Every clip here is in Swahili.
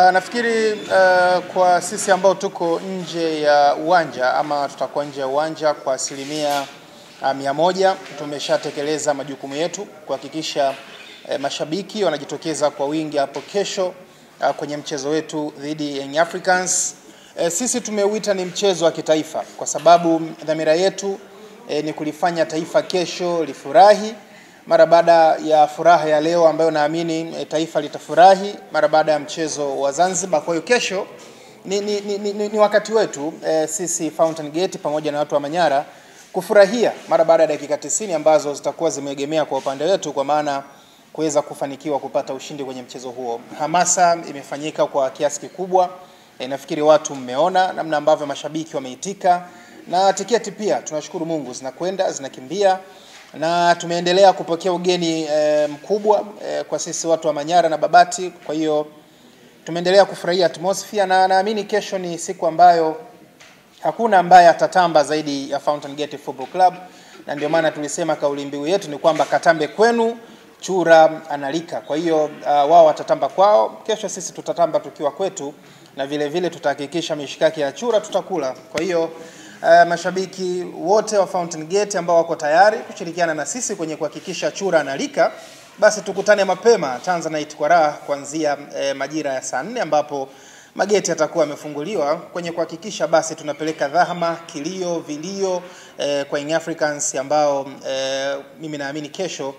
Nafikiri kwa sisi ambao tuko nje ya uwanja ama tutakuwa nje ya uwanja kwa asilimia 100 tumeshatekeleza majukumu yetu kuhakikisha mashabiki wanajitokeza kwa wingi hapo kesho kwenye mchezo wetu dhidi ya Young Africans. Sisi tumeuita ni mchezo wa kitaifa kwa sababu dhamira yetu ni kulifanya taifa kesho lifurahi mara baada ya furaha ya leo ambayo naamini taifa litafurahi mara baada ya mchezo wa Zanzibar. Kwa hiyo kesho ni wakati wetu sisi Fountain Gate pamoja na watu wa Manyara kufurahia mara baada ya dakika 90 ambazo zitakuwa zimeegemea kwa upande wetu, kwa maana kuweza kufanikiwa kupata ushindi kwenye mchezo huo. Hamasa imefanyika kwa kiasi kikubwa. Nafikiri watu mmeona namna ambavyo mashabiki wameitika, na tiketi pia tunashukuru Mungu zinakwenda zinakimbia, na tumeendelea kupokea ugeni mkubwa kwa sisi watu wa Manyara na Babati. Kwa hiyo tumeendelea kufurahia atmosphere, na naamini kesho ni siku ambayo hakuna ambaye atatamba zaidi ya Fountain Gate Football Club, na ndio maana tulisema kauli mbiu yetu ni kwamba katambe kwenu chura analika. Kwa hiyo wao watatamba kwao, kesho sisi tutatamba tukiwa kwetu, na vile vile tutahakikisha mishikaki ya chura tutakula. Kwa hiyo mashabiki wote wa Fountain Gate ambao wako tayari kushirikiana na sisi kwenye kuhakikisha chura analika, basi tukutane mapema Tanzanite kwa raha kuanzia majira ya saa 4 ambapo mageti yatakuwa yamefunguliwa kwenye kuhakikisha basi tunapeleka dhahama, kilio, vilio kwa Young Africans ambao mimi naamini kesho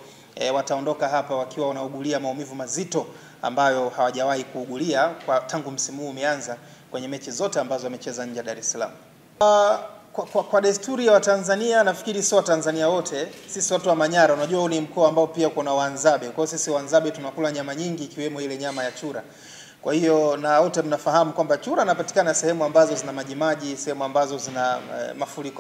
wataondoka hapa wakiwa wanaugulia maumivu mazito ambayo hawajawahi kuugulia kwa tangu msimu huu umeanza kwenye mechi zote ambazo wamecheza nje ya Dar es Salaam. Kwa desturi ya Watanzania, nafikiri sio Watanzania wote, sisi watu wa Manyara, unajua ni mkoa ambao pia kuna Wanzabe. Kwa hiyo sisi Wanzabe tunakula nyama nyingi ikiwemo ile nyama ya chura. Kwa hiyo na wote mnafahamu kwamba chura anapatikana sehemu ambazo zina majimaji, sehemu ambazo zina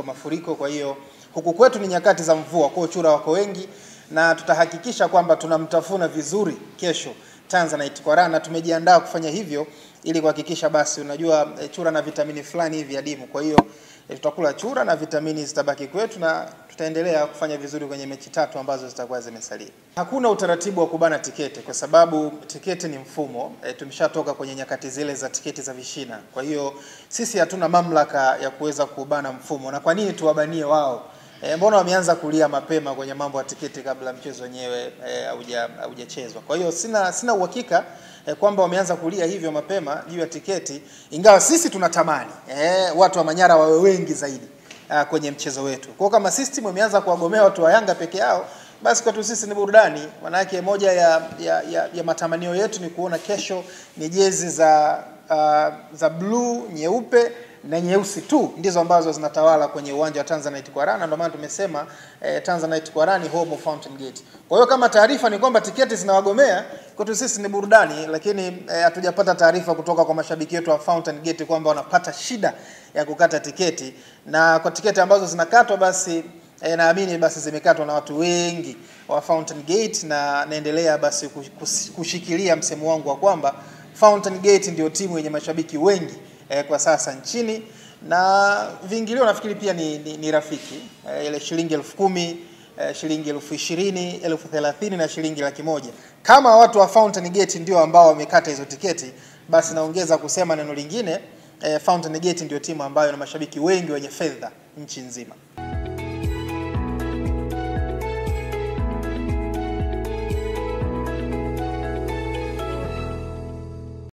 mafuriko. Kwa hiyo huku kwetu ni nyakati za mvua, kwa hiyo chura wako wengi, na tutahakikisha kwamba tunamtafuna vizuri kesho Tanzanite kwa raha, na tumejiandaa kufanya hivyo ili kuhakikisha basi unajua chura na vitamini fulani hivi adimu. Kwa hiyo tutakula chura na vitamini zitabaki kwetu, na tutaendelea kufanya vizuri kwenye mechi 3 ambazo zitakuwa zimesalia. Hakuna utaratibu wa kubana tiketi kwa sababu tiketi ni mfumo. Tumeshatoka kwenye nyakati zile za tiketi za vishina. Kwa hiyo sisi hatuna mamlaka ya kuweza kubana mfumo. Na kwa nini tuwabanie wao? Mbona wameanza kulia mapema kwenye mambo ya tiketi kabla mchezo wenyewe haujachezwa? Kwa hiyo sina uhakika kwamba wameanza kulia hivyo mapema juu ya tiketi, ingawa sisi tunatamani watu wa Manyara wawe wengi zaidi kwenye mchezo wetu. Kwa kama system imeanza kuwagomea watu wa Yanga peke yao, basi kwetu sisi ni burudani. Maana yake moja ya matamanio yetu ni kuona kesho ni jezi za blue, nyeupe na nyeusi tu ndizo ambazo zinatawala kwenye uwanja wa Tanzanite kwa raha, na ndio maana tumesema Tanzanite kwa raha ni home of Fountain Gate. Kwa hiyo kama taarifa ni kwamba tiketi zinawagomea, kwetu sisi ni burudani, lakini hatujapata taarifa kutoka kwa mashabiki wetu wa Fountain Gate kwamba wanapata shida ya kukata tiketi. Na kwa tiketi ambazo zinakatwa basi naamini basi zimekatwa na watu wengi wa Fountain Gate, na naendelea basi kushikilia msemo wangu wa kwamba Fountain Gate ndio timu yenye mashabiki wengi kwa sasa nchini, na viingilio nafikiri pia ni rafiki, ile shilingi 10,000, shilingi 20,000, 30,000 na shilingi 100,000. Kama watu wa Fountain Gate ndio ambao wamekata hizo tiketi, basi naongeza kusema neno lingine, Fountain Gate ndio timu ambayo ina mashabiki wengi wenye fedha nchi nzima.